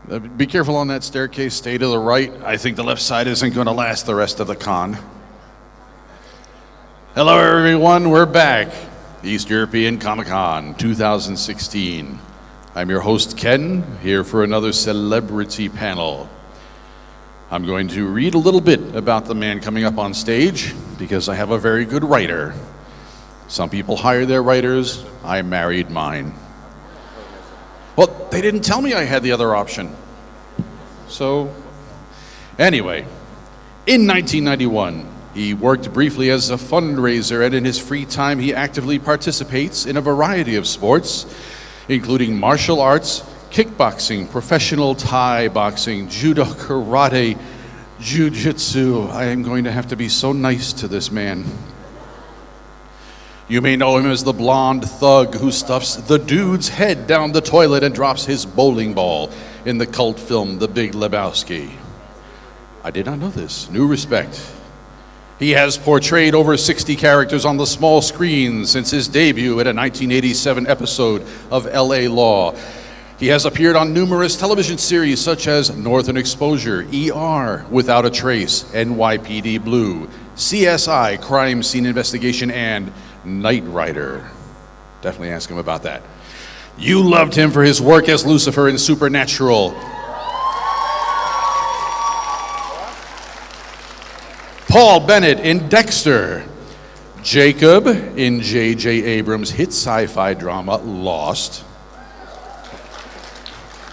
Be careful on that staircase. Stay to the right. I think the left side isn't going to last the rest of the con. Hello, everyone. We're back. East European Comic-Con 2016. I'm your host, Ken, here for another celebrity panel. I'm going to read a little bit about the man coming up on stage because I have a very good writer. Some people hire their writers. I married mine. Well, they didn't tell me I had the other option. So, anyway, in 1991, he worked briefly as a fundraiser, and in his free time, he actively participates in a variety of sports, including martial arts, kickboxing, professional Thai boxing, judo, karate, jiu-jitsu. I am going to have to be so nice to this man. You may know him as the blonde thug who stuffs the dude's head down the toilet and drops his bowling ball in the cult film The Big Lebowski. I did not know this. New respect. He has portrayed over 60 characters on the small screen since his debut in a 1987 episode of L.A. Law. He has appeared on numerous television series such as Northern Exposure, ER, Without a Trace, NYPD Blue, CSI, Crime Scene Investigation, and Knight Rider. Definitely ask him about that. You loved him for his work as Lucifer in Supernatural. Paul Bennett in Dexter. Jacob in J.J. Abrams' hit sci-fi drama Lost.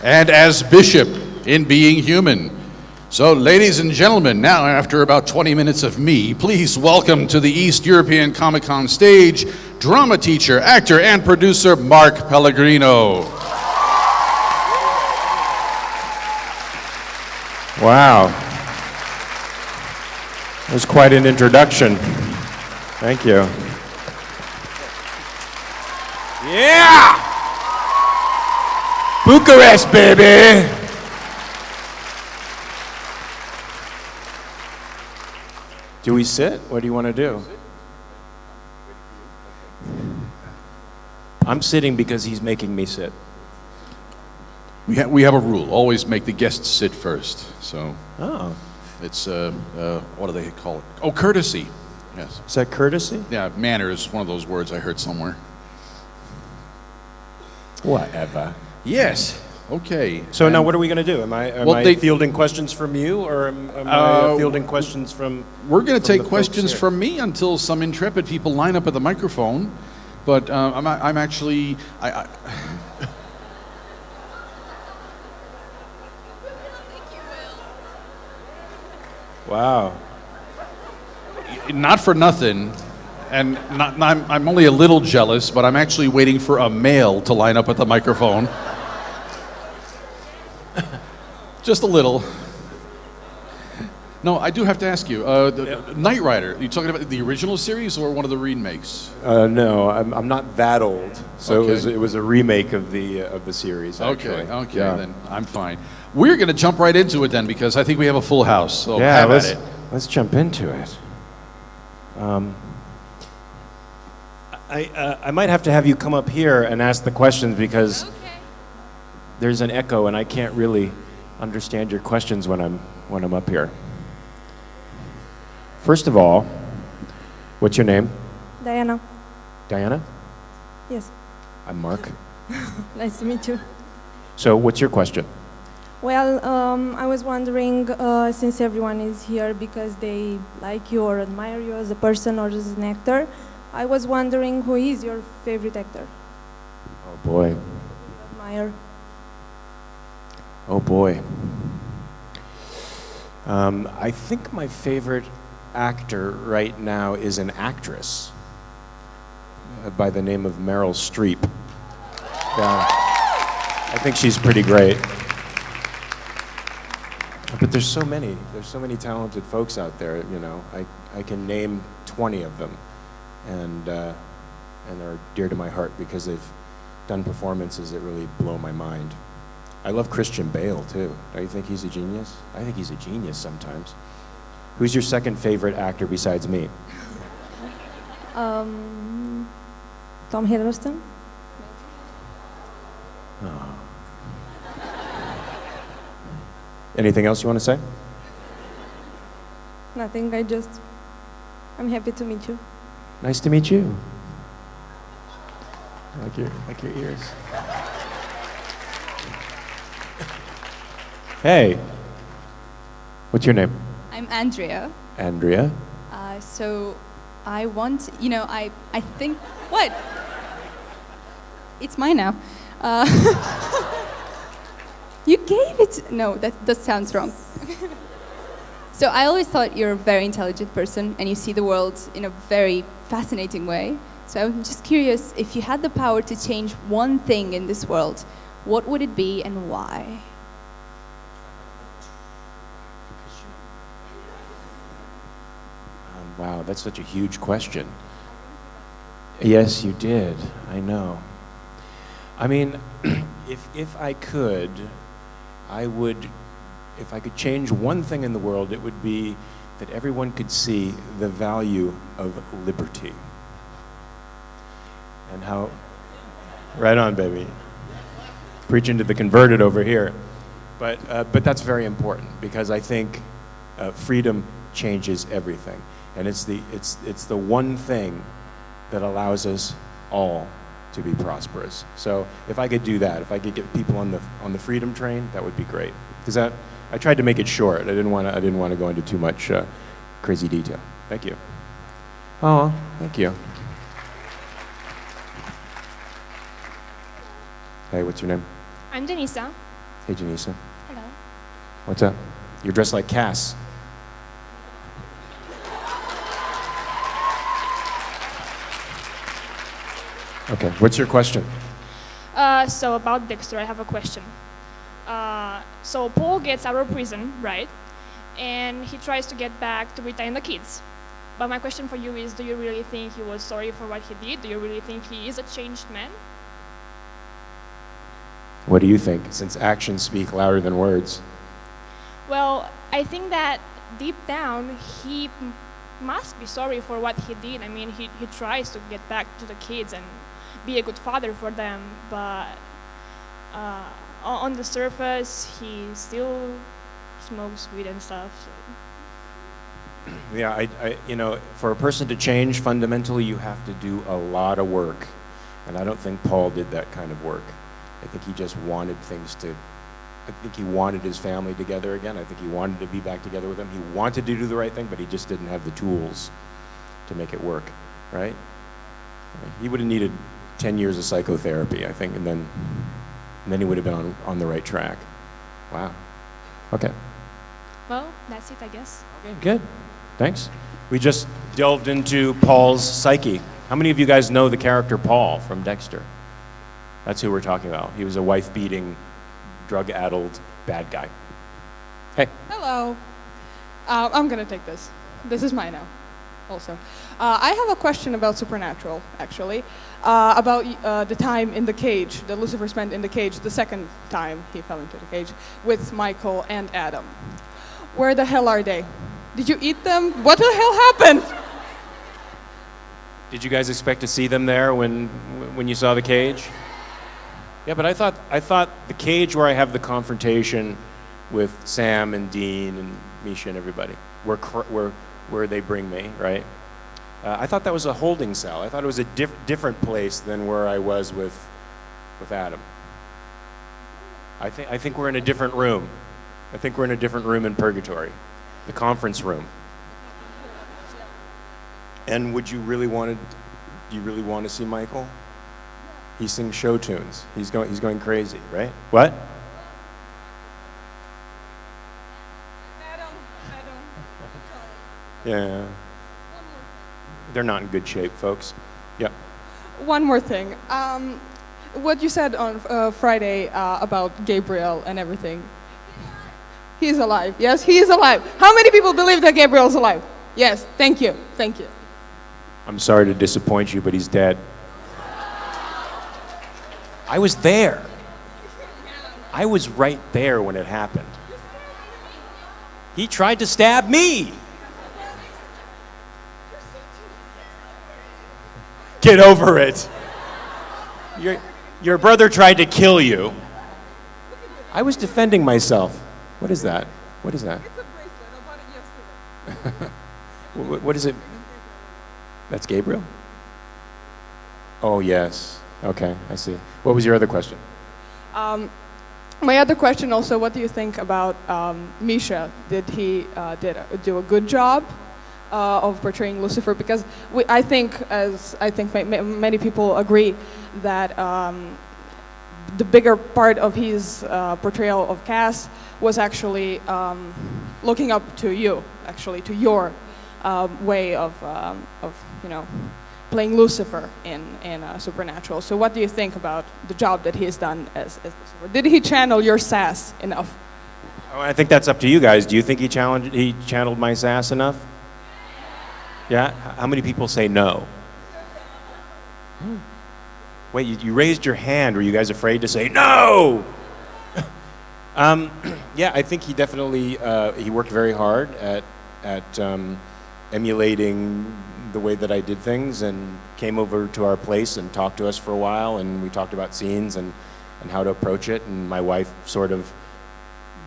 And as Bishop in Being Human. So, ladies and gentlemen, now after about 20 minutes of me, please welcome to the East European Comic-Con stage, drama teacher, actor, and producer, Mark Pellegrino. Wow. That was quite an introduction. Thank you. Yeah! București, baby! Do we sit? What do you want to do? I'm sitting because he's making me sit. We have a rule. Always make the guests sit first. So it's, what do they call it? Oh, courtesy. Yes. Is that courtesy? Yeah, manners, one of those words I heard somewhere. Whatever. Yes. Okay. So now what are we going to do? Am I fielding questions from you, or am I fielding questions from... We're going to take questions from me until some intrepid people line up at the microphone. But I'm actually... Wow. Not for nothing, and I'm only a little jealous, but I'm actually waiting for a male to line up at the microphone. Just a little. No, I do have to ask you, Knight Rider, are you talking about the original series or one of the remakes? No, I'm not that old, so okay. It was a remake of the series, actually. Okay, then I'm fine. We're going to jump right into it then, because I think we have a full house, so yeah, have at it. Let's jump into it. I might have to have you come up here and ask the questions, because there's an echo and I can't really understand your questions when I'm up here. First of all, what's your name? Diana. Diana? Yes. I'm Mark. Nice to meet you. So what's your question? Well, I was wondering, since everyone is here because they like you or admire you as a person or as an actor, I was wondering who is your favorite actor? Oh boy. Admire. Oh boy. I think my favorite actor right now is an actress by the name of Meryl Streep. I think she's pretty great. But there's so many talented folks out there, you know. I can name 20 of them, and they're dear to my heart because they've done performances that really blow my mind. I love Christian Bale, too. Don't you think he's a genius? I think he's a genius sometimes. Who's your second favorite actor besides me? Tom Hiddleston. Oh. Anything else you want to say? Nothing, I'm happy to meet you. Nice to meet you. Like your ears. Hey, what's your name? I'm Andrea. Andrea. So I want, I think, what? It's mine now. You gave it, no, that sounds wrong. So I always thought you're a very intelligent person and you see the world in a very fascinating way. So I'm just curious, if you had the power to change one thing in this world, what would it be and why? Wow, that's such a huge question. Yes, you did. I know. I mean, if I could, if I could change one thing in the world, it would be that everyone could see the value of liberty. And how, right on, baby. Preaching to the converted over here. But that's very important because I think freedom changes everything. And it's the one thing that allows us all to be prosperous. So if I could do that, if I could get people on the freedom train, that would be great. Because I tried to make it short. I didn't want to go into too much crazy detail. Thank you. Oh, thank you. Hey, what's your name? I'm Denisa. Hey, Janisa. Hello. What's up? You're dressed like Cass. Okay, what's your question? So about Dexter, I have a question. So Paul gets out of prison, right? And he tries to get back to retain the kids. But my question for you is, do you really think he was sorry for what he did? Do you really think he is a changed man? What do you think, since actions speak louder than words? Well, I think that deep down, he must be sorry for what he did. I mean, he tries to get back to the kids and be a good father for them, but on the surface, he still smokes weed and stuff. So. Yeah, for a person to change, fundamentally, you have to do a lot of work. And I don't think Paul did that kind of work. I think he just wanted I think he wanted his family together again. I think he wanted to be back together with them. He wanted to do the right thing, but he just didn't have the tools to make it work, right? He would have needed 10 years of psychotherapy, I think, and then he would have been on the right track. Wow. Okay. Well, that's it, I guess. Okay, good. Thanks. We just delved into Paul's psyche. How many of you guys know the character Paul from Dexter? That's who we're talking about. He was a wife-beating, drug-addled bad guy. Hey. Hello. I'm going to take this. This is mine now, also. I have a question about supernatural, actually, about the time in the cage that Lucifer spent in the cage, the second time he fell into the cage, with Michael and Adam. Where the hell are they? Did you eat them? What the hell happened? Did you guys expect to see them there when you saw the cage? Yeah, but I thought the cage where I have the confrontation with Sam and Dean and Misha and everybody, where they bring me, right? I thought that was a holding cell. I thought it was a different place than where I was with Adam. I think we're in a different room. I think we're in a different room in purgatory, the conference room. And do you really want to see Michael? He sings show tunes. He's going crazy, right? What? Adam. Yeah. They're not in good shape, folks. Yep. One more thing. What you said on Friday about Gabriel and everything. He's alive. Yes, he is alive. How many people believe that Gabriel's alive? Yes, thank you. Thank you. I'm sorry to disappoint you, but he's dead. I was there. I was right there when it happened. He tried to stab me. Get over it. Your brother tried to kill you. I was defending myself. What is that? What is that? It's a bracelet. I bought it yesterday. What is it? That's Gabriel? Oh, yes. Okay, I see. What was your other question? My other question also, what do you think about Misha? Did he do a good job of portraying Lucifer? Because I think many people agree that the bigger part of his portrayal of Cass was actually looking up to you, actually, to your way of playing Lucifer in Supernatural. So what do you think about the job that he has done as Lucifer? Did he channel your sass enough? Oh, I think that's up to you guys. Do you think he channeled my sass enough? Yeah? How many people say no? Wait, you raised your hand. Were you guys afraid to say no? Yeah, I think he definitely he worked very hard at emulating the way that I did things, and came over to our place and talked to us for a while, and we talked about scenes and how to approach it, and my wife sort of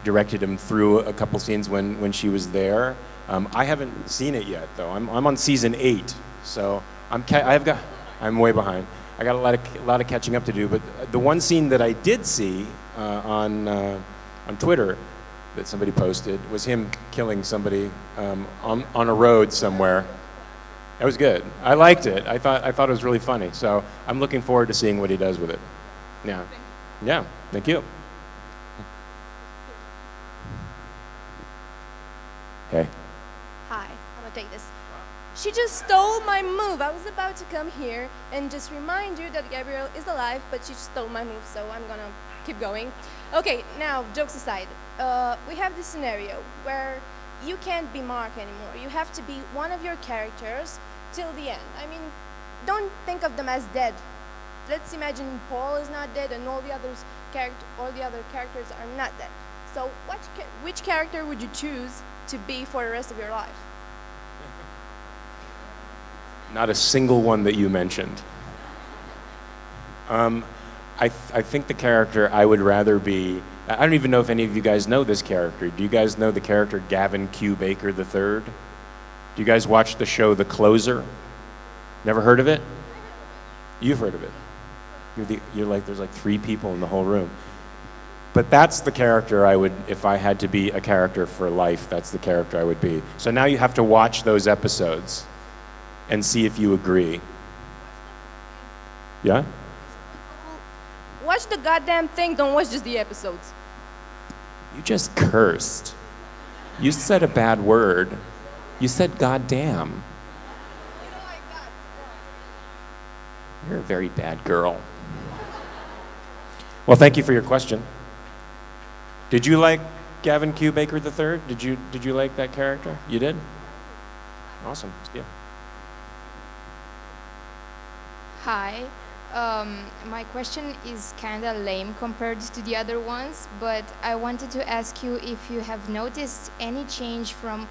directed him through a couple scenes when she was there. I haven't seen it yet, though. I'm on season 8, so I'm way behind. I got a lot of catching up to do, but the one scene that I did see on Twitter that somebody posted was him killing somebody on a road somewhere. That was good. I liked it. I thought it was really funny. So I'm looking forward to seeing what he does with it. Yeah. Yeah. Thank you. Hey. Hi, I'm gonna take this. She just stole my move. I was about to come here and just remind you that Gabriel is alive, but she stole my move, so I'm gonna keep going. Okay, now, jokes aside, we have this scenario where you can't be Mark anymore. You have to be one of your characters till the end. I mean, don't think of them as dead. Let's imagine Paul is not dead and all the other characters are not dead. So which character would you choose to be for the rest of your life? Not a single one that you mentioned. I think the character I would rather be, I don't even know if any of you guys know this character. Do you guys know the character Gavin Q. Baker III? Do you guys watch the show The Closer? Never heard of it? You've heard of it. There's like 3 people in the whole room. But that's the character I would, if I had to be a character for life, that's the character I would be. So now you have to watch those episodes and see if you agree. Yeah? Watch the goddamn thing, don't watch just the episodes. You just cursed. You said a bad word. You said goddamn. You know like that. You're a very bad girl. Well, thank you for your question. Did you like Gavin Q. Baker III? Did you like that character? You did? Awesome. Yeah. Hi. My question is kind of lame compared to the other ones, but I wanted to ask you if you have noticed any change from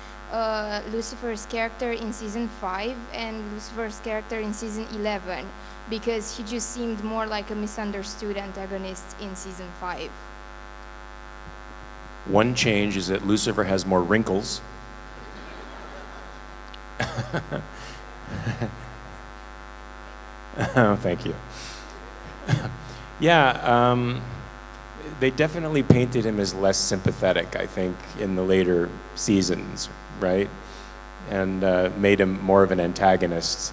Lucifer's character in season 5 and Lucifer's character in season 11, because he just seemed more like a misunderstood antagonist in season 5. One change is that Lucifer has more wrinkles. Oh, thank you. Yeah, they definitely painted him as less sympathetic, I think, in the later seasons, right? And made him more of an antagonist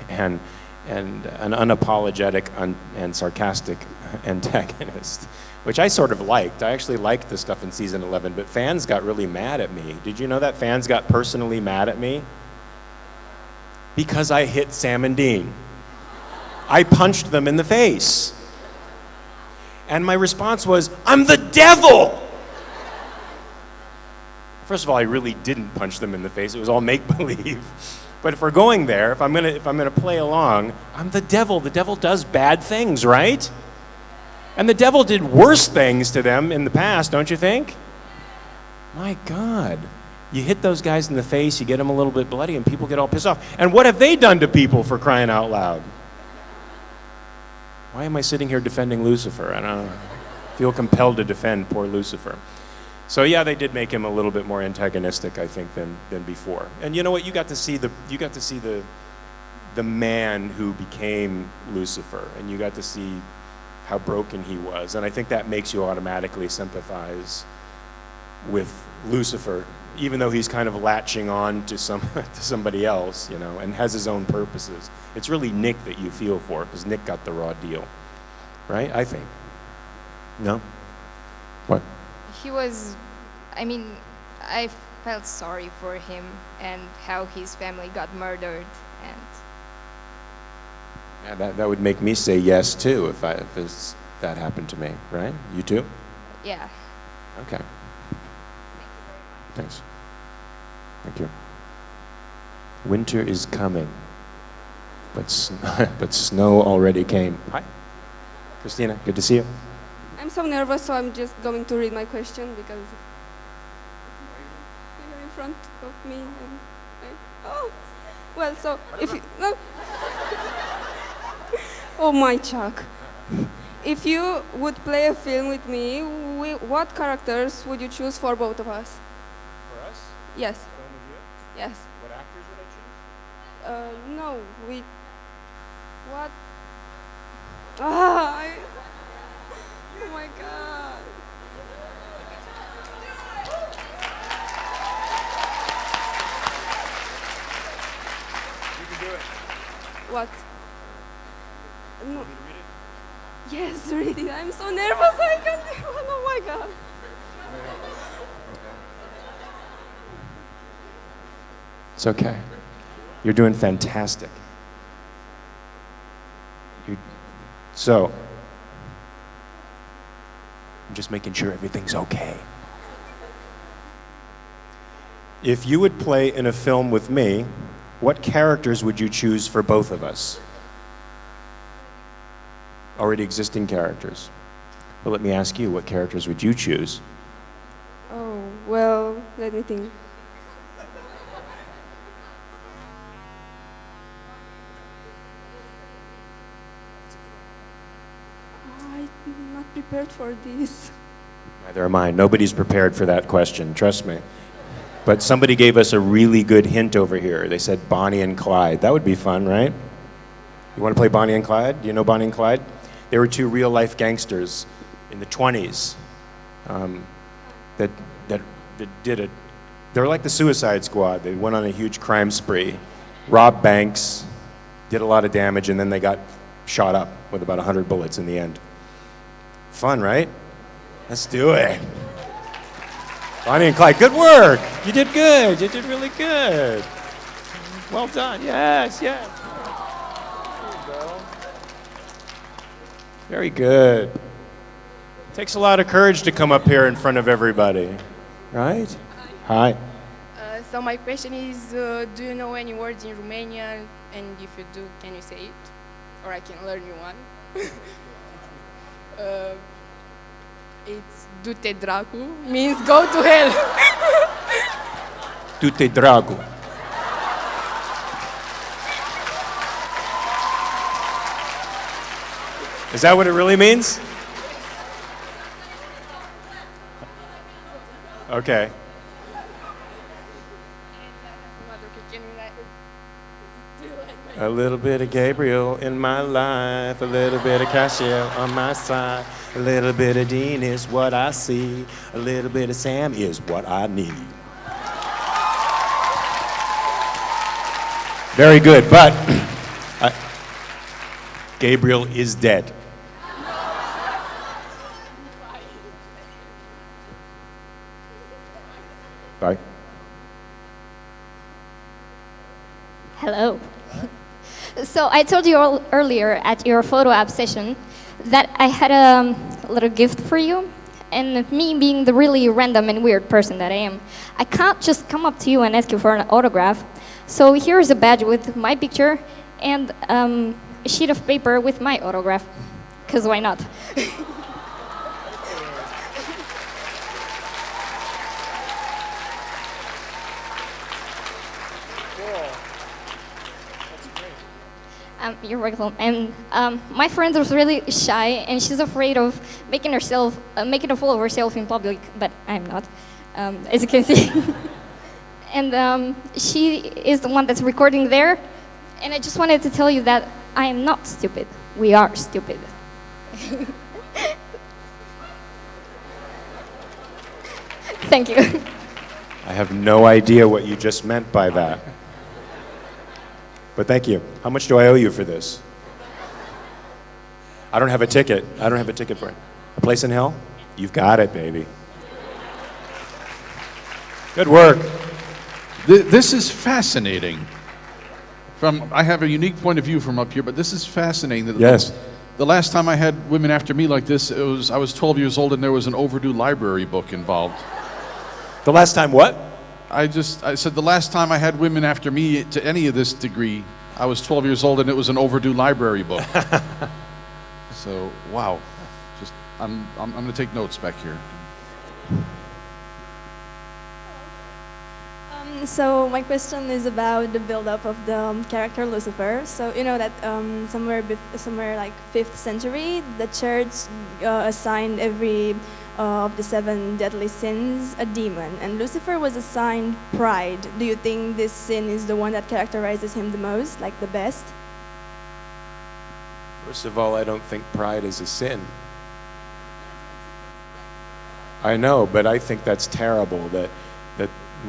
and an unapologetic and sarcastic antagonist, which I sort of liked. I actually liked the stuff in season 11, but fans got really mad at me. Did you know that fans got personally mad at me? Because I hit Sam and Dean. I punched them in the face. And my response was, "I'm the devil!" First of all, I really didn't punch them in the face. It was all make-believe. But if we're going there, if I'm gonna play along, I'm the devil. The devil does bad things, right? And the devil did worse things to them in the past, don't you think? My God. You hit those guys in the face, you get them a little bit bloody, and people get all pissed off. And what have they done to people, for crying out loud? Why am I sitting here defending Lucifer? I don't feel compelled to defend poor Lucifer. So yeah, they did make him a little bit more antagonistic, I think, than before. And you know what? You got to see the man who became Lucifer, and you got to see how broken he was. And I think that makes you automatically sympathize with Lucifer, even though he's kind of latching on to somebody else, you know, and has his own purposes. It's really Nick that you feel for, because Nick got the raw deal, right? I think. No? What? He was, I mean, I felt sorry for him and how his family got murdered, and Yeah, that would make me say yes too if that happened to me, right? You too? yeah. Okay. Thanks. Thank you. Winter is coming, but snow already came. Hi, Christina. Good to see you. I'm so nervous, so I'm just going to read my question because you're in front of me. And oh, well, so if you, no. Oh my Chuck. If you would play a film with me, what characters would you choose for both of us? For us? Yes. Film with you? Yes. What actors would I choose? No, what? Oh my God. You can do it. What? No. Want me to read it? Yes, read it. I'm so nervous. I can't. Oh my God. It's okay. You're doing fantastic. So, I'm just making sure everything's okay. If you would play in a film with me, what characters would you choose for both of us? Already existing characters. Well, let me ask you, what characters would you choose? Oh, well, let me think. I'm not prepared for this. Neither am I. Nobody's prepared for that question, trust me. But somebody gave us a really good hint over here. They said Bonnie and Clyde. That would be fun, right? You want to play Bonnie and Clyde? Do you know Bonnie and Clyde? They were two real-life gangsters in the 20s that did it. They were like the Suicide Squad. They went on a huge crime spree, robbed banks, did a lot of damage, and then they got shot up with about 100 bullets in the end. Fun, right? Let's do it. Bonnie and Clyde, good work. You did good. You did really good. Well done. Yes, yes. There you go. Very good. Takes a lot of courage to come up here in front of everybody, right? Hi. So my question is, do you know any words in Romanian? And if you do, can you say it? Or I can learn you one. It's du-te dracu, means go to hell. Du-te dragu. Is that what it really means? Okay. A little bit of Gabriel in my life, a little bit of Cassiel on my side, a little bit of Dean is what I see, a little bit of Sam is what I need. Very good, but Gabriel is dead. Bye. Hello. So I told you earlier at your photo app session that I had a little gift for you. And me being the really random and weird person that I am, I can't just come up to you and ask you for an autograph. So here's a badge with my picture and a sheet of paper with my autograph. Because why not? You're welcome. And my friend was really shy, and she's afraid of making a fool of herself in public, but I'm not, as you can see. And she is the one that's recording there. And I just wanted to tell you that I am not stupid. We are stupid. Thank you. I have no idea what you just meant by that. But thank you. How much do I owe you for this? I don't have a ticket. I don't have a ticket for it. A place in hell? You've got it, baby. Good work. This is fascinating. I have a unique point of view from up here, but this is fascinating. Yes. The last time I had women after me like this, I was 12 years old and there was an overdue library book involved. The last time what? I said the last time I had women after me to any of this degree, I was 12 years old and it was an overdue library book. So, wow. I'm going to take notes back here. So my question is about the build-up of the character Lucifer. So you know that somewhere like 5th century, the church assigned every of the 7 deadly sins a demon, and Lucifer was assigned pride. Do you think this sin is the one that characterizes him the most, like the best? First of all, I don't think pride is a sin. I know, but I think that's terrible that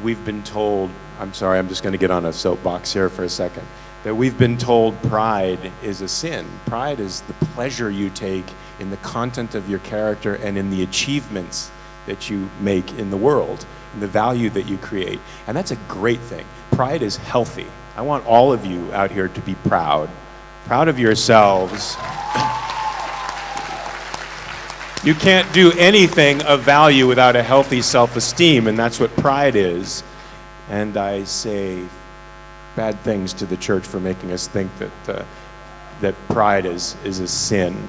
we've been told, I'm sorry, I'm just going to get on a soapbox here for a second, that we've been told pride is a sin. Pride is the pleasure you take in the content of your character and in the achievements that you make in the world, and the value that you create. And that's a great thing. Pride is healthy. I want all of you out here to be proud of yourselves. You can't do anything of value without a healthy self-esteem, and that's what pride is. And I say bad things to the church for making us think that pride is a sin.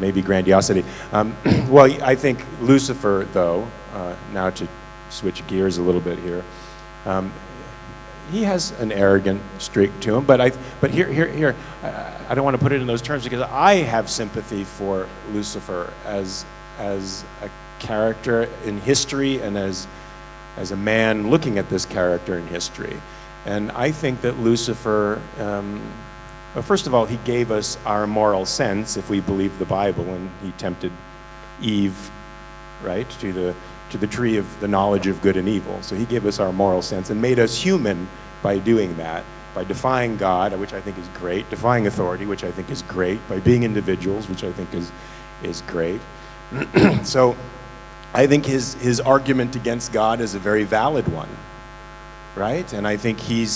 Maybe grandiosity. Well, I think Lucifer, though, now to switch gears a little bit here, he has an arrogant streak to him, but here, I don't want to put it in those terms because I have sympathy for Lucifer as a character in history and as a man looking at this character in history. And I think that Lucifer, well, first of all, he gave us our moral sense, if we believe the Bible, and he tempted Eve, right, to the tree of the knowledge of good and evil. So he gave us our moral sense and made us human by doing that, by defying God, which I think is great, defying authority, which I think is great, by being individuals, which I think is great. So I think his argument against God is a very valid one, right? And I think he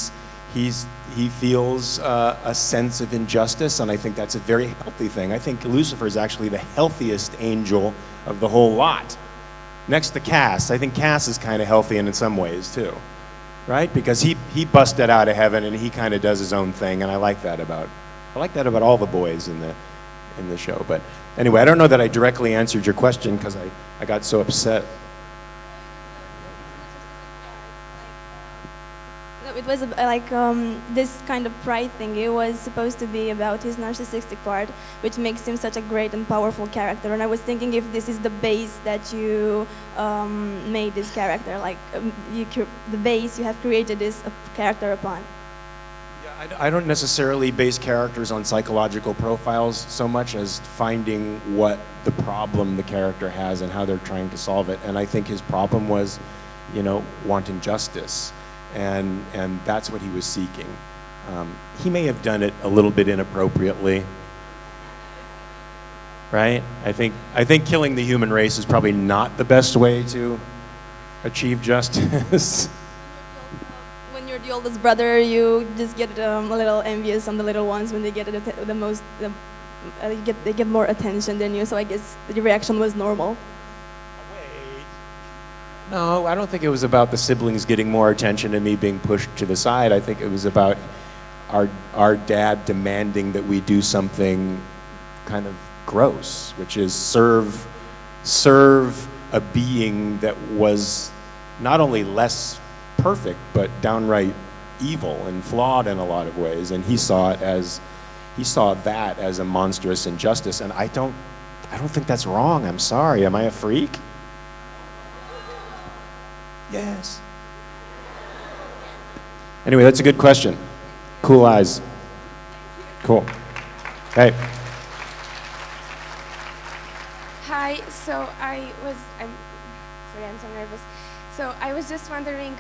feels a sense of injustice, and I think that's a very healthy thing. I think Lucifer is actually the healthiest angel of the whole lot. Next to Cass. I think Cass is kind of healthy in some ways too, right? Because he busted out of heaven and he kind of does his own thing, and I like that about all the boys in the show. But anyway, I don't know that I directly answered your question because I got so upset. It was like this kind of pride thing. It was supposed to be about his narcissistic part, which makes him such a great and powerful character. And I was thinking if this is the base that you made this character, like the base you have created this character upon. Yeah, I don't necessarily base characters on psychological profiles so much as finding what the problem the character has and how they're trying to solve it. And I think his problem was, wanting justice. And that's what he was seeking. He may have done it a little bit inappropriately, right? I think killing the human race is probably not the best way to achieve justice. When you're the oldest brother, you just get a little envious on the little ones when they get they get more attention than you. So I guess the reaction was normal. No, I don't think it was about the siblings getting more attention and me being pushed to the side. I think it was about our dad demanding that we do something kind of gross, which is serve a being that was not only less perfect, but downright evil and flawed in a lot of ways, and he saw that as a monstrous injustice. And I don't think that's wrong. I'm sorry. Am I a freak? Yes. Anyway, that's a good question. Cool eyes. Cool. Hey. Hi, so I'm so nervous. So I was just wondering,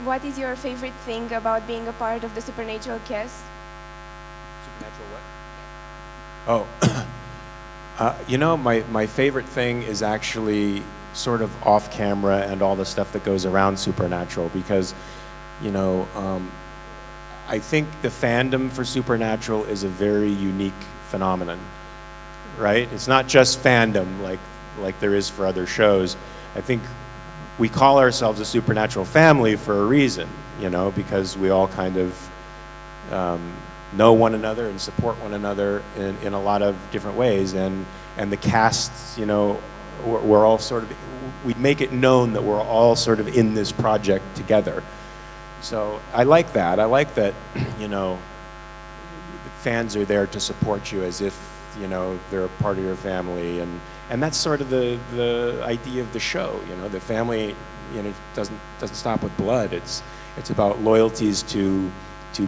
what is your favorite thing about being a part of the Supernatural cast? Supernatural what? Oh, you know, my favorite thing is actually sort of off camera and all the stuff that goes around Supernatural, because, you know, I think the fandom for Supernatural is a very unique phenomenon, right? It's not just fandom like there is for other shows. I think we call ourselves a Supernatural family for a reason, you know, because we all kind of know one another and support one another in a lot of different ways. And the casts, you know, we're all sort of, we make it known that we're all sort of in this project together. So I like that. I like that, you know, fans are there to support you as if, you know, they're a part of your family. And that's sort of the idea of the show, you know. The family, you know, doesn't stop with blood. It's about loyalties to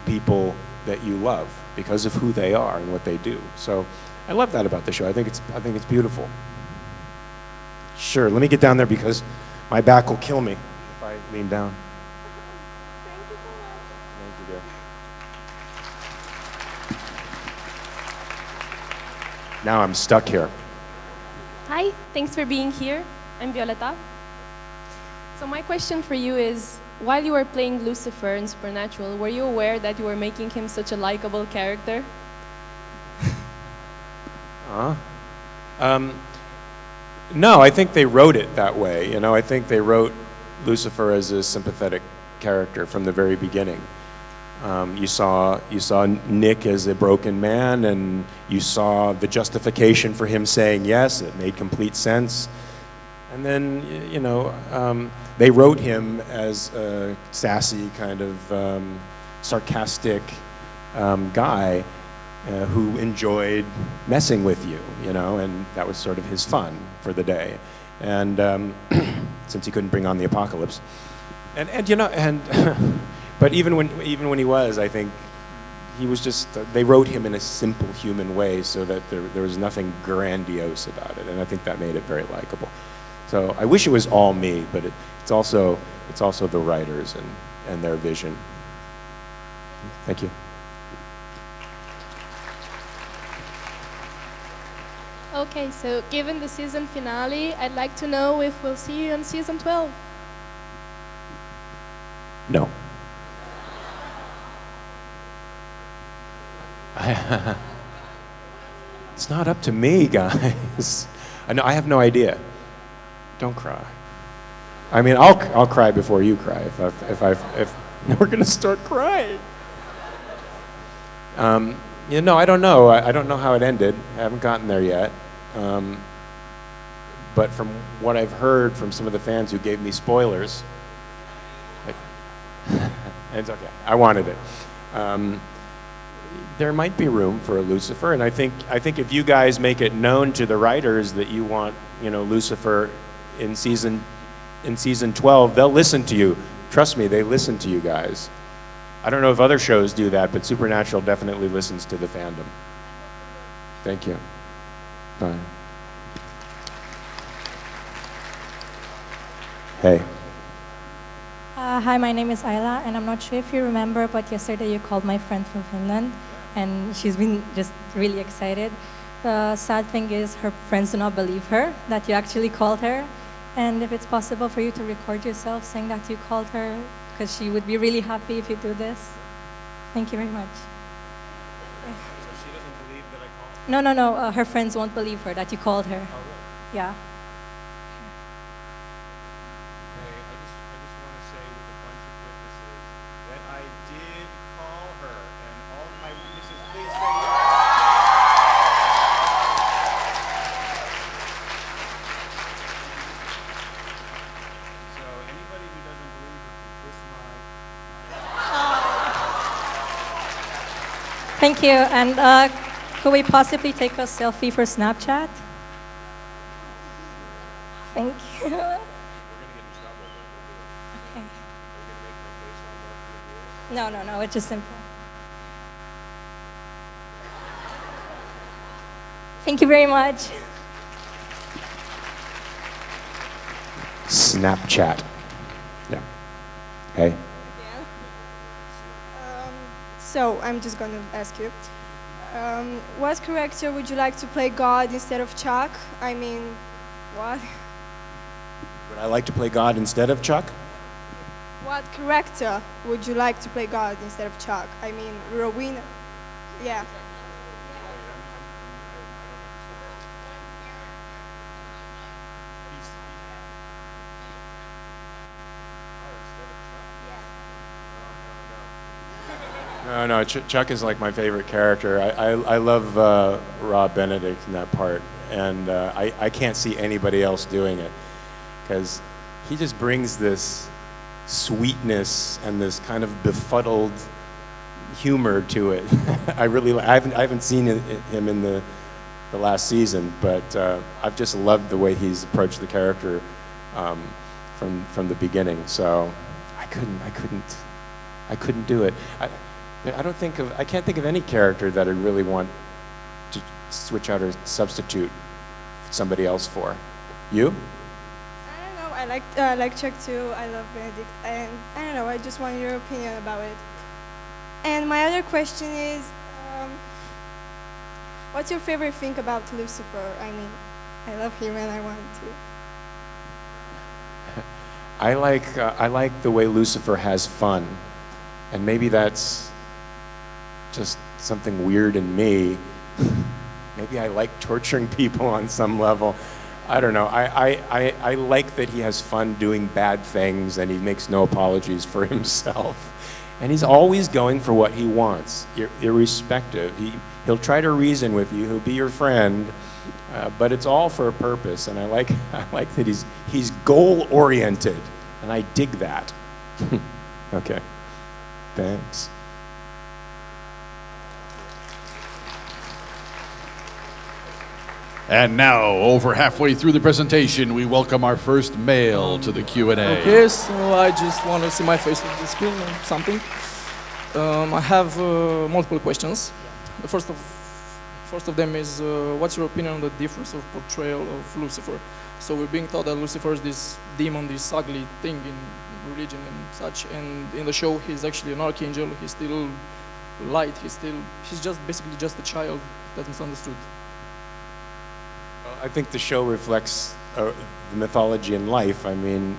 people that you love because of who they are and what they do. So I love that about the show. I think it's beautiful. Sure, let me get down there because my back will kill me if I lean down. Thank you so much. Thank you, dear. Now I'm stuck here. Hi, thanks for being here. I'm Violeta. So my question for you is, while you were playing Lucifer in Supernatural, were you aware that you were making him such a likable character? No, I think they wrote it that way. You know, I think they wrote Lucifer as a sympathetic character from the very beginning. You saw Nick as a broken man, and you saw the justification for him saying yes. It made complete sense. And then, you know, they wrote him as a sassy, kind of sarcastic guy who enjoyed messing with you, you know, and that was sort of his fun for the day. And since he couldn't bring on the apocalypse, and you know, and but even when he was, I think he was just, they wrote him in a simple human way so that there was nothing grandiose about it, and I think that made it very likable. So I wish it was all me, but it's also the writers and their vision. Thank you. Okay, so given the season finale, I'd like to know if we'll see you in season 12. No. It's not up to me, guys. I have no idea. Don't cry. I mean, I'll cry before you cry if we're gonna start crying. You know, I don't know. I don't know how it ended. I haven't gotten there yet. But from what I've heard from some of the fans who gave me spoilers, it's okay. I wanted it. There might be room for a Lucifer, and I think if you guys make it known to the writers that you want, you know, Lucifer in season 12, they'll listen to you. Trust me, they listen to you guys. I don't know if other shows do that, but Supernatural definitely listens to the fandom. Thank you. Bye. Hey. Hi, my name is Ayla, and I'm not sure if you remember, but yesterday you called my friend from Finland, and she's been just really excited. The sad thing is her friends do not believe her, that you actually called her, and if it's possible for you to record yourself saying that you called her, because she would be really happy if you do this. Thank you very much. So she doesn't believe that I called? No. Her friends won't believe her that you called her. Oh, really? Yeah. Hey, I just want to say with a bunch of witnesses that I did call her, and all of my witnesses, please say yes. So anybody who doesn't believe it, kiss my... Thank you. And could we possibly take a selfie for Snapchat? Thank you. Okay. No, it's just simple. Thank you very much. Snapchat. Yeah. Hey. So I'm just going to ask you, what character would you like to play God instead of Chuck? I mean, what? Would I like to play God instead of Chuck? What character would you like to play God instead of Chuck? I mean, Rowena. Yeah. No, Chuck is like my favorite character. I love Rob Benedict in that part, and I can't see anybody else doing it, because he just brings this sweetness and this kind of befuddled humor to it. I haven't seen him in the last season, but I've just loved the way he's approached the character from the beginning. So I couldn't do it. I can't think of any character that I really want to switch out or substitute somebody else for. You? I don't know. I like Chuck too. I love Benedict, and I don't know. I just want your opinion about it. And my other question is, what's your favorite thing about Lucifer? I mean, I love him and I want to. I like the way Lucifer has fun, and maybe that's just something weird in me. Maybe I like torturing people on some level. I don't know. I like that he has fun doing bad things and he makes no apologies for himself. And he's always going for what he wants, irrespective. He'll try to reason with you. He'll be your friend, but it's all for a purpose. And I like that he's goal-oriented, and I dig that. Okay. Thanks. And now, over halfway through the presentation, we welcome our first male to the Q&A. Okay, so I just want to see my face on the screen or something. I have multiple questions. The first of them is, what's your opinion on the difference of portrayal of Lucifer? So we're being taught that Lucifer is this demon, this ugly thing in religion and such, and in the show he's actually an archangel. He's still light. He's just basically just a child that's misunderstood. I think the show reflects the mythology in life. I mean,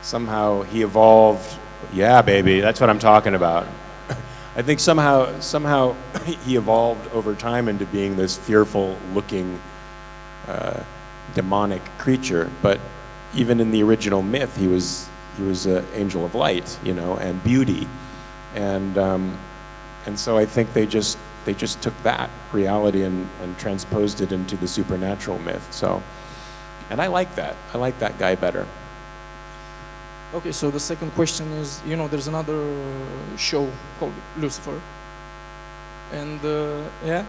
somehow he evolved. Yeah, baby, that's what I'm talking about. I think somehow he evolved over time into being this fearful-looking, demonic creature. But even in the original myth, he was an angel of light, and beauty, and so I think they just took that reality and transposed it into the supernatural myth. So, and I like that. I like that guy better. Okay, so the second question is, there's another show called Lucifer. And, yeah?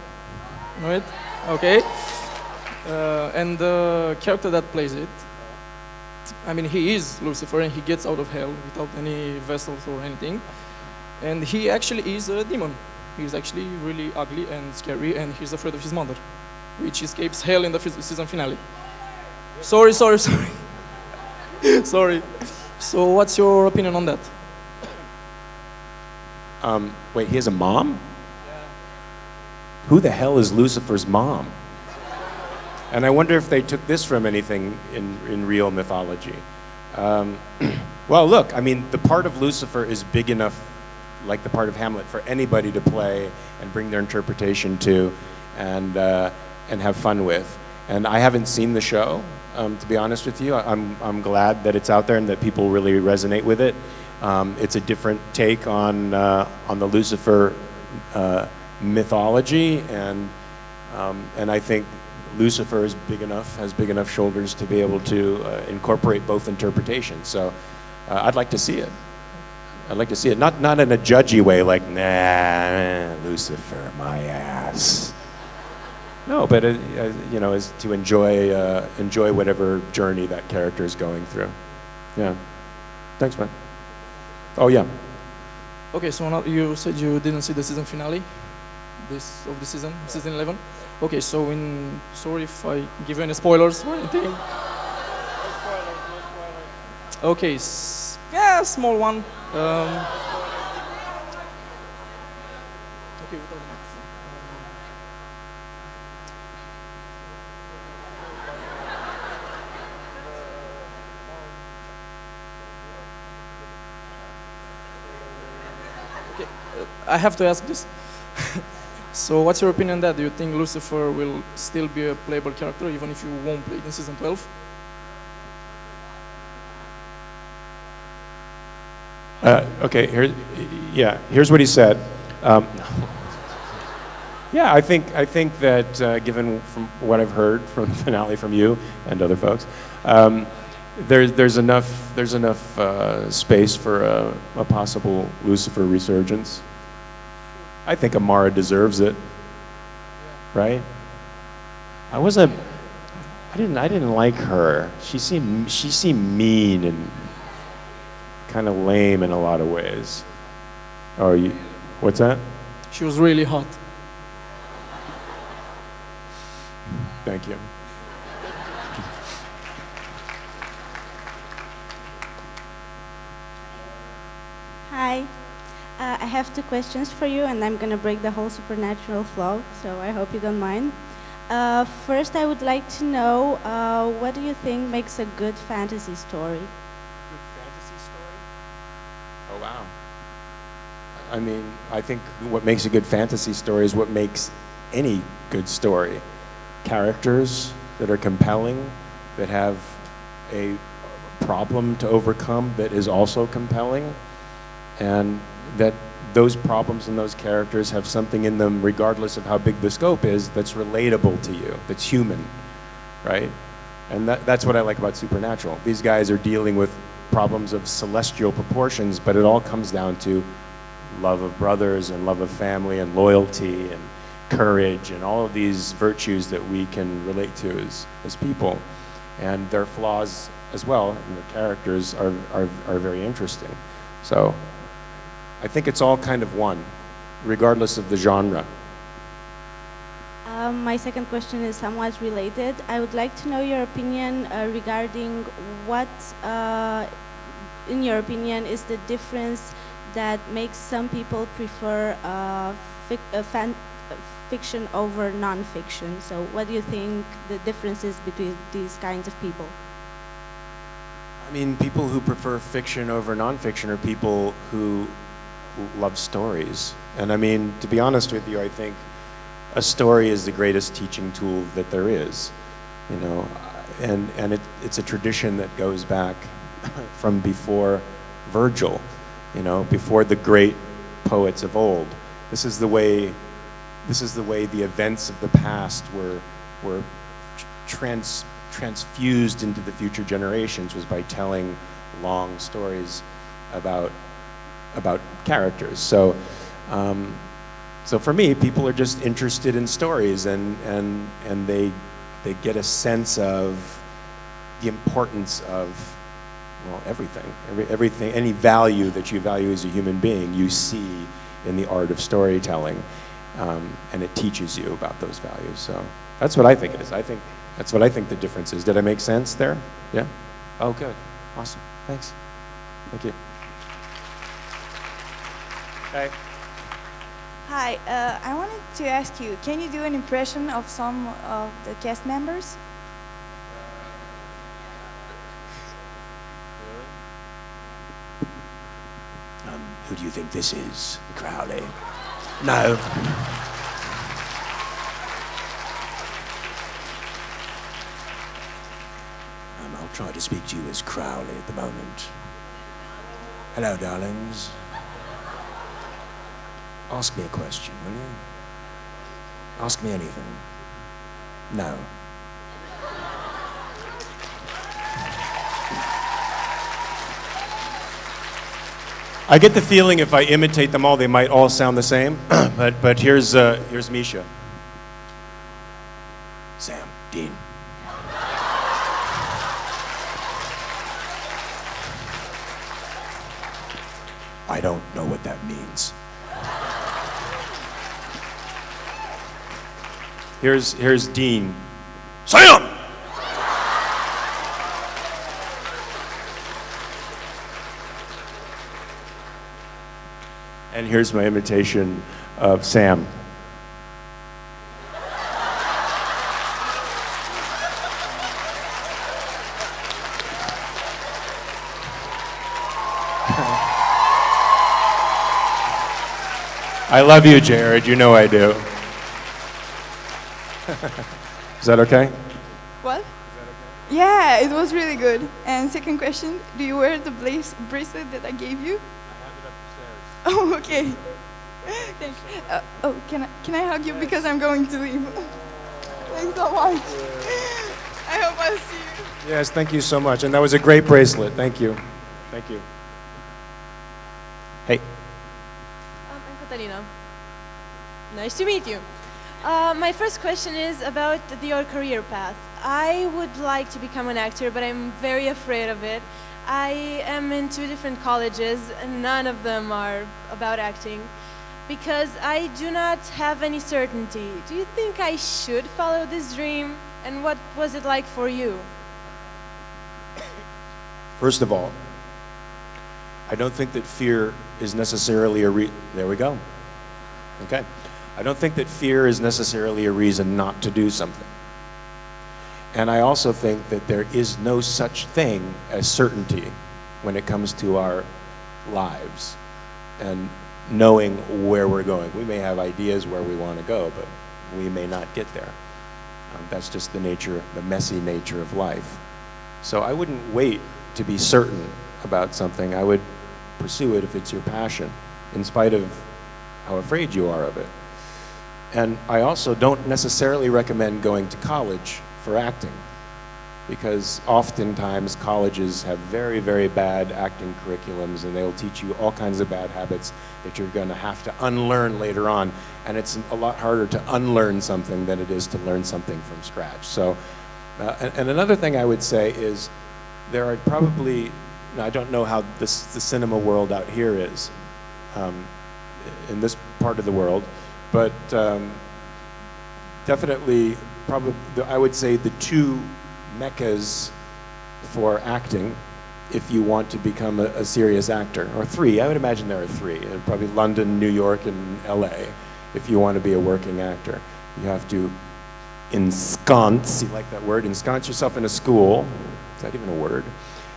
Know it? Okay. And the character that plays it, I mean, he is Lucifer and he gets out of hell without any vessels or anything. And he actually is a demon. He's actually really ugly and scary, and he's afraid of his mother, which escapes hell in the season finale. Sorry. Sorry. So what's your opinion on that? Wait, he has a mom? Yeah. Who the hell is Lucifer's mom? And I wonder if they took this from anything in real mythology. Well, look, I mean, the part of Lucifer is big enough, like the part of Hamlet, for anybody to play and bring their interpretation to and have fun with. And I haven't seen the show, to be honest with you. I'm glad that it's out there and that people really resonate with it. It's a different take on the Lucifer mythology, and I think Lucifer is has big enough shoulders to be able to incorporate both interpretations. So I'd like to see it. I'd like to see it. Not in a judgy way, like, nah, Lucifer, my ass. No, but you know, is to enjoy whatever journey that character is going through. Yeah. Thanks, man. Oh yeah. Okay, so now you said you didn't see the season finale, of the season 11. Okay, so sorry if I give you any spoilers or anything. Okay, yeah, small one. Okay, without microphone. Okay, I have to ask this. So, what's your opinion on that? Do you think Lucifer will still be a playable character even if you won't play it in season 12? Okay, here's what he said. Yeah, I think that given from what I've heard from the finale from you and other folks, there's enough space for a possible Lucifer resurgence. I think Amara deserves it, right? I didn't like her. She seemed mean and kind of lame in a lot of ways. Oh, what's that? She was really hot. Thank you. Hi. I have two questions for you, and I'm going to break the whole supernatural flow, so I hope you don't mind. First, I would like to know, what do you think makes a good fantasy story? Oh, wow. I mean, I think what makes a good fantasy story is what makes any good story. Characters that are compelling, that have a problem to overcome that is also compelling, and that those problems and those characters have something in them, regardless of how big the scope is, that's relatable to you, that's human, right? And that's what I like about Supernatural. These guys are dealing with problems of celestial proportions, but it all comes down to love of brothers and love of family and loyalty and courage and all of these virtues that we can relate to as people. And their flaws as well, and their characters are very interesting. So I think it's all kind of one, regardless of the genre. My second question is somewhat related. I would like to know your opinion regarding what, in your opinion, is the difference that makes some people prefer fiction over non-fiction. So what do you think the difference is between these kinds of people? I mean, people who prefer fiction over non-fiction are people who love stories. And I mean, to be honest with you, I think a story is the greatest teaching tool that there is, you know, and it's a tradition that goes back from before Virgil, you know, before the great poets of old. This is the way the events of the past were transfused into the future generations, was by telling long stories about characters. So so for me, people are just interested in stories, and they get a sense of the importance of, well, everything, any value that you value as a human being, you see in the art of storytelling, and it teaches you about those values. So that's what I think it is. That's what I think the difference is. Did I make sense there? Yeah? Oh, good. Awesome. Thanks. Thank you. Hey. Hi, I wanted to ask you, can you do an impression of some of the cast members? Who do you think this is, Crowley? No. I'll try to speak to you as Crowley at the moment. Hello, darlings. Ask me a question, will you? Ask me anything. No. I get the feeling if I imitate them all, they might all sound the same. but here's Misha. Sam, Dean. I don't know what that means. Here's Dean. Sam! And here's my imitation of Sam. I love you, Jared. You know I do. Is that okay? What? Yeah, it was really good. And second question, do you wear the bracelet that I gave you? I have it upstairs. Oh, okay. Thanks. Oh, can I hug you because I'm going to leave? Thanks so much. I hope I'll see you. Yes, thank you so much. And that was a great bracelet. Thank you. Thank you. Hey. I'm Catalina. Nice to meet you. My first question is about your career path. I would like to become an actor, but I'm very afraid of it. I am in 2 different colleges, and none of them are about acting, because I do not have any certainty. Do you think I should follow this dream? And what was it like for you? First of all, I don't think that fear is necessarily there we go. Okay. I don't think that fear is necessarily a reason not to do something. And I also think that there is no such thing as certainty when it comes to our lives and knowing where we're going. We may have ideas where we want to go, but we may not get there. That's just the nature, the messy nature of life. So I wouldn't wait to be certain about something. I would pursue it if it's your passion, in spite of how afraid you are of it. And I also don't necessarily recommend going to college for acting, because oftentimes colleges have very, very bad acting curriculums, and they'll teach you all kinds of bad habits that you're going to have to unlearn later on. And it's a lot harder to unlearn something than it is to learn something from scratch. So, and another thing I would say is there are probably, now I don't know how the cinema world out here is in this part of the world, but definitely, probably, I would say the 2 meccas for acting, if you want to become a serious actor, or 3. I would imagine there are 3. Probably London, New York, and LA. If you want to be a working actor, you have to ensconce, you like that word, ensconce yourself in a school, is that even a word,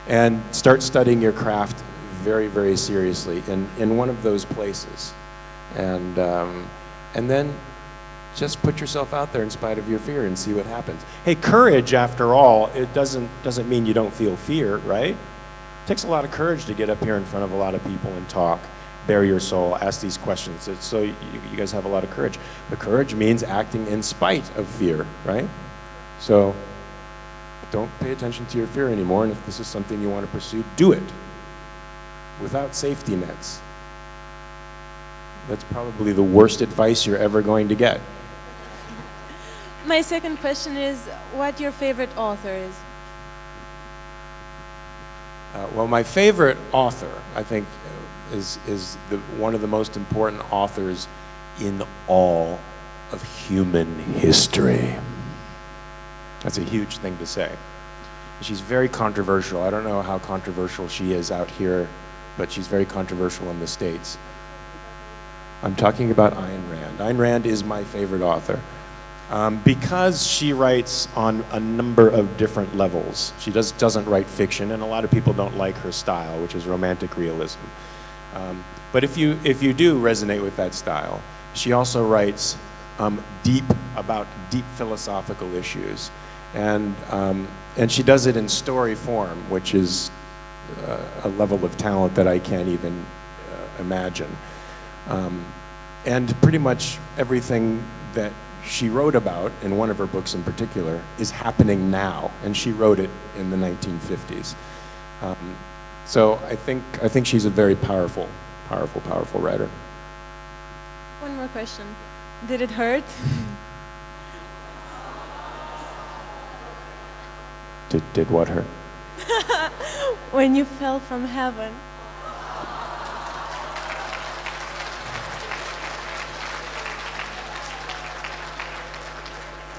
and start studying your craft very, very seriously in one of those places. And then just put yourself out there in spite of your fear and see what happens. Hey, courage, after all, it doesn't mean you don't feel fear, right? It takes a lot of courage to get up here in front of a lot of people and talk, bare your soul, ask these questions. So you guys have a lot of courage. But courage means acting in spite of fear, right? So don't pay attention to your fear anymore, and if this is something you want to pursue, do it without safety nets. That's probably the worst advice you're ever going to get. My second question is what your favorite author is. Well, my favorite author, I think, is one of the most important authors in all of human history. That's a huge thing to say. She's very controversial. I don't know how controversial she is out here, but she's very controversial in the States. I'm talking about Ayn Rand. Ayn Rand is my favorite author because she writes on a number of different levels. She doesn't write fiction, and a lot of people don't like her style, which is romantic realism. But if you do resonate with that style, she also writes about deep philosophical issues, and she does it in story form, which is a level of talent that I can't even imagine. And pretty much everything that she wrote about, in one of her books in particular, is happening now, and she wrote it in the 1950s. So I think she's a very powerful writer. One more question. Did it hurt? Did what hurt? When you fell from heaven.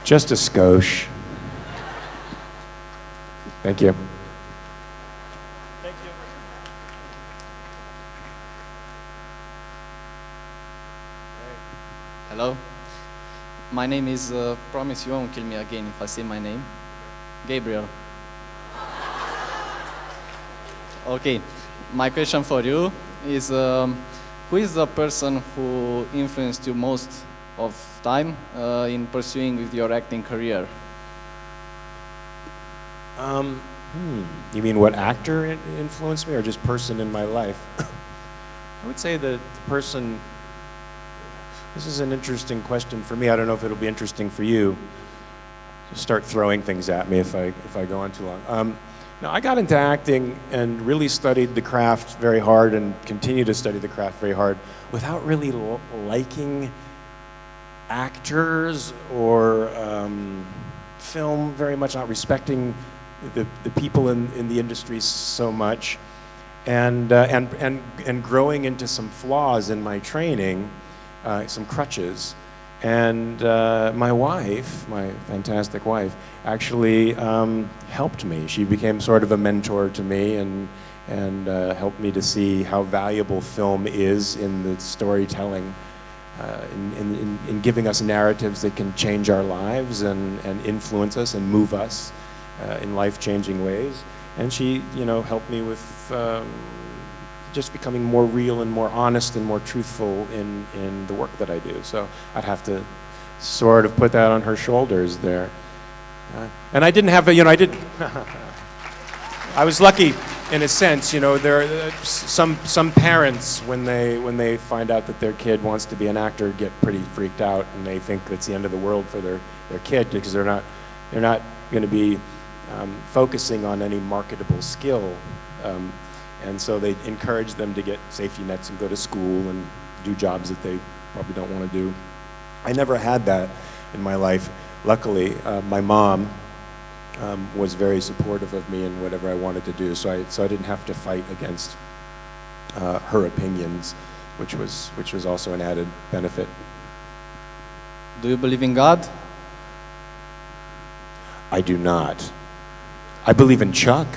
Just a skosh. Thank you. Thank you. Hello. My name is, promise you won't kill me again if I say my name. Gabriel. Okay. My question for you is, who is the person who influenced you most of time in pursuing with your acting career? You mean what actor influenced me, or just person in my life? I would say the person. This is an interesting question for me. I don't know if it'll be interesting for you. Just start throwing things at me if I go on too long. No, I got into acting and really studied the craft very hard, and continue to study the craft very hard, without really liking actors or film very much, not respecting the people in the industry so much, and growing into some flaws in my training, some crutches. And my wife, my fantastic wife, actually helped me. She became sort of a mentor to me, and helped me to see how valuable film is in the storytelling, in giving us narratives that can change our lives and influence us and move us in life-changing ways. And she, helped me with just becoming more real and more honest and more truthful in the work that I do. So I'd have to sort of put that on her shoulders there. And I didn't have I was lucky in a sense. There are some parents, when they find out that their kid wants to be an actor, get pretty freaked out, and they think that's the end of the world for their kid, because they're not going to be focusing on any marketable skill. And so they encourage them to get safety nets and go to school and do jobs that they probably don't want to do. I never had that in my life. Luckily, my mom was very supportive of me in whatever I wanted to do, so I didn't have to fight against her opinions, which was also an added benefit. Do you believe in God? I do not. I believe in Chuck.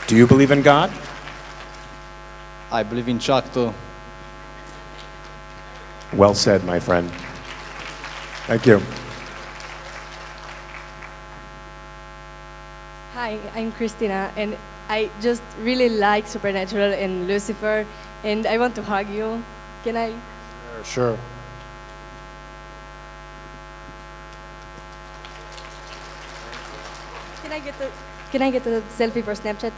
Do you believe in God? I believe in Chuck too. Well said, my friend. Thank you. Hi, I'm Christina, and I just really like Supernatural and Lucifer, and I want to hug you. Can I? Sure. Can I get a selfie for Snapchat?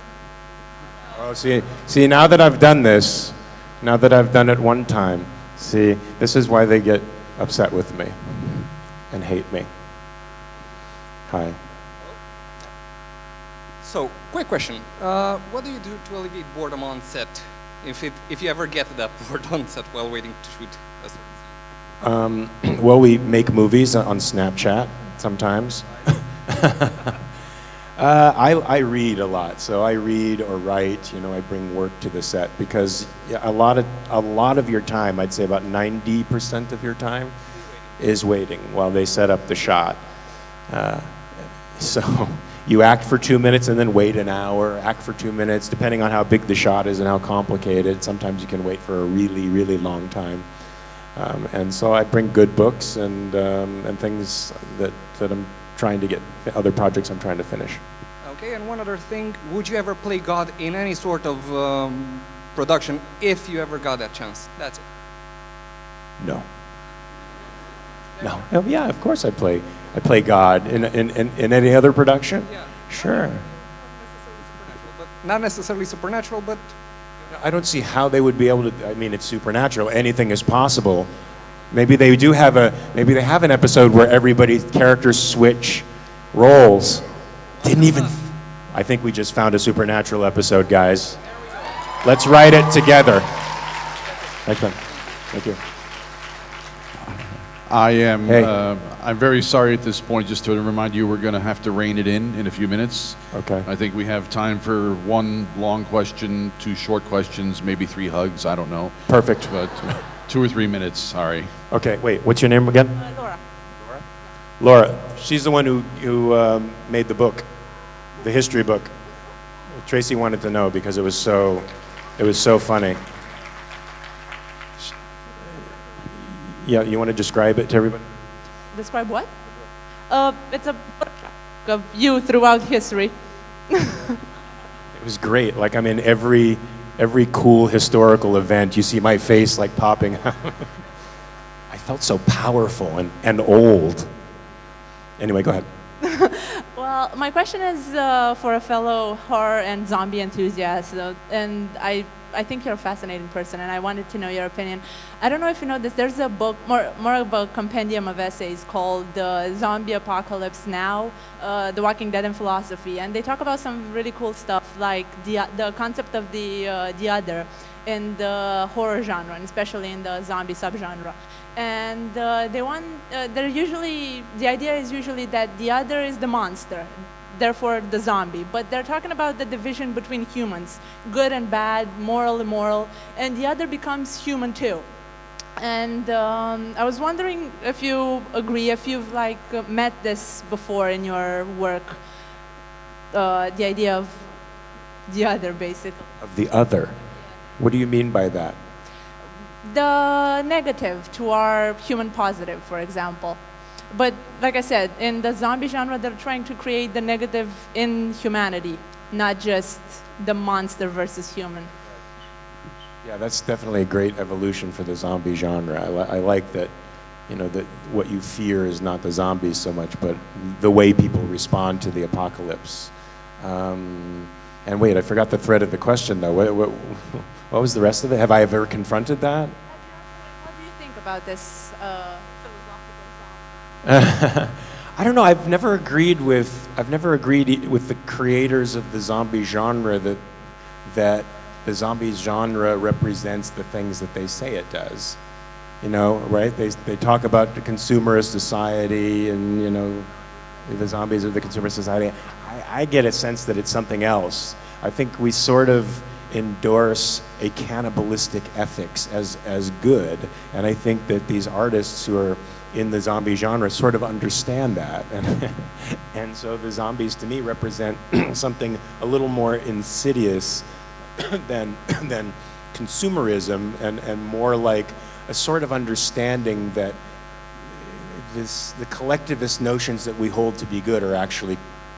Oh, see, now that I've done this, now that I've done it one time, see, this is why they get upset with me and hate me. Hi. So, quick question. What do you do to alleviate boredom on set? If you ever get that bored on set while waiting to shoot a certain scene? Well, we make movies on Snapchat sometimes. I read a lot, so I read or write. I bring work to the set, because a lot of your time, I'd say about 90% of your time, is waiting while they set up the shot. So you act for 2 minutes and then wait an hour. Act for 2 minutes, depending on how big the shot is and how complicated. Sometimes you can wait for a really, really long time. And so I bring good books and things that I'm trying to get, other projects I'm trying to finish. Okay, and one other thing, would you ever play God in any sort of production if you ever got that chance? That's it. No. No. Oh, yeah, of course I play God in any other production. Yeah. Sure. Not necessarily supernatural, but I don't see how they would be able to. I mean, it's supernatural. Anything is possible. Maybe they do have maybe they have an episode where everybody's characters switch, Rolls. Didn't even... I think we just found a supernatural episode, guys. Let's write it together. Thanks, man. Thank you. I am. Hey. I'm very sorry at this point. Just to remind you, we're going to have to rein it in a few minutes. Okay. I think we have time for one long question, 2 short questions, maybe 3 hugs. I don't know. Perfect. But 2 or 3 minutes. Sorry. Okay. Wait. What's your name again? Laura. Laura. She's the one who made the book, the history book. Tracy wanted to know because it was so funny. Yeah, you want to describe it to everybody? Describe what? It's a book of you throughout history. It was great. Like I'm in every cool historical event. You see my face like popping out. I felt so powerful and old. Anyway, go ahead. Well, my question is for a fellow horror and zombie enthusiast, and I think you're a fascinating person, and I wanted to know your opinion. I don't know if you know this. There's a book, more of a compendium of essays called Zombie Apocalypse Now, The Walking Dead and Philosophy, and they talk about some really cool stuff like the concept of the other in the horror genre, and especially in the zombie subgenre. And the idea is usually that the other is the monster, therefore the zombie. But they're talking about the division between humans, good and bad, moral, immoral, and the other becomes human too. And I was wondering if you agree, if you've met this before in your work, the idea of the other, basically. Of the other. What do you mean by that? The negative to our human positive, for example. But like I said, in the zombie genre, they're trying to create the negative in humanity, not just the monster versus human. Yeah, that's definitely a great evolution for the zombie genre. I like that, that what you fear is not the zombies so much, but the way people respond to the apocalypse. And wait, I forgot the thread of the question, though. What was the rest of it? Have I ever confronted that? What do you think about this I don't know. I've never agreed with the creators of the zombie genre that the zombie genre represents the things that they say it does. Right? They talk about the consumerist society and the zombies of the consumer society. I get a sense that it's something else. I think we sort of endorse a cannibalistic ethics as good, and I think that these artists who are in the zombie genre sort of understand that, and so the zombies to me represent something a little more insidious than consumerism, and more like a sort of understanding that the collectivist notions that we hold to be good are actually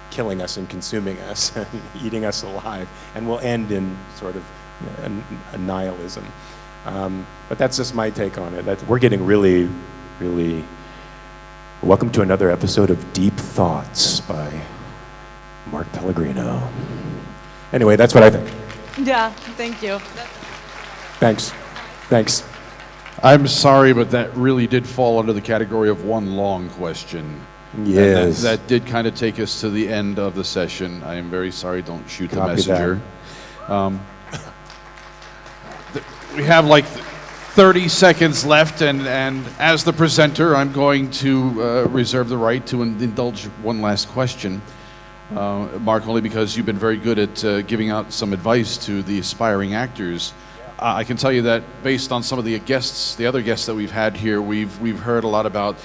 killing us and consuming us and eating us alive, and will end in sort of a nihilism. But that's just my take on it. We're getting really, really... Welcome to another episode of Deep Thoughts by Mark Pellegrino. Anyway, that's what I think. Yeah, thank you. Thanks. Thanks. I'm sorry, but that really did fall under the category of one long question. Yes. And that did kind of take us to the end of the session. I am very sorry. Don't shoot the Copy messenger. We have 30 seconds left, and as the presenter, I'm going to reserve the right to indulge one last question. Mark, only because you've been very good at giving out some advice to the aspiring actors. I can tell you that based on some of the other guests that we've had here, we've heard a lot about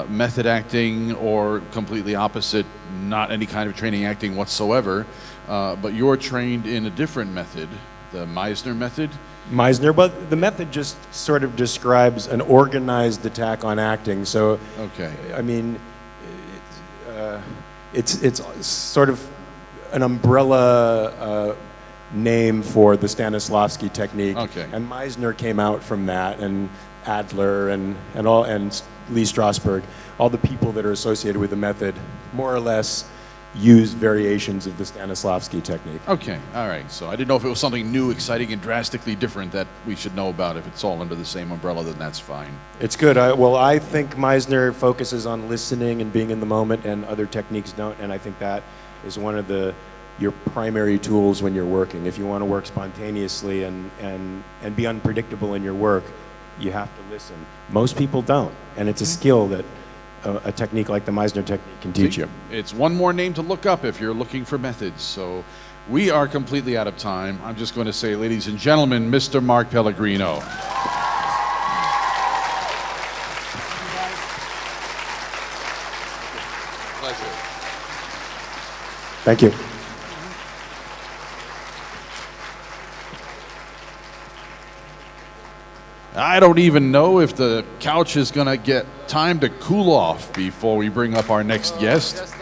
method acting, or completely opposite, not any kind of training acting whatsoever. But you're trained in a different method, the Meisner Method. Meisner, but the method just sort of describes an organized attack on acting. So, okay. I mean, it's sort of an umbrella name for the Stanislavski technique. Okay. And Meisner came out from that, and Adler and Lee Strasberg, all the people that are associated with the method, more or less, use variations of the Stanislavski technique. Okay, all right. So I didn't know if it was something new, exciting, and drastically different that we should know about. If it's all under the same umbrella, then that's fine. It's good. Well, I think Meisner focuses on listening and being in the moment, and other techniques don't. And I think that is one of your primary tools when you're working. If you want to work spontaneously and be unpredictable in your work, you have to listen. Most people don't, and it's a skill that a technique like the Meisner technique can teach you. It's one more name to look up if you're looking for methods. So we are completely out of time. I'm just going to say, ladies and gentlemen, Mr. Mark Pellegrino. Pleasure. Thank you. I don't even know if the couch is going to get time to cool off before we bring up our next guest.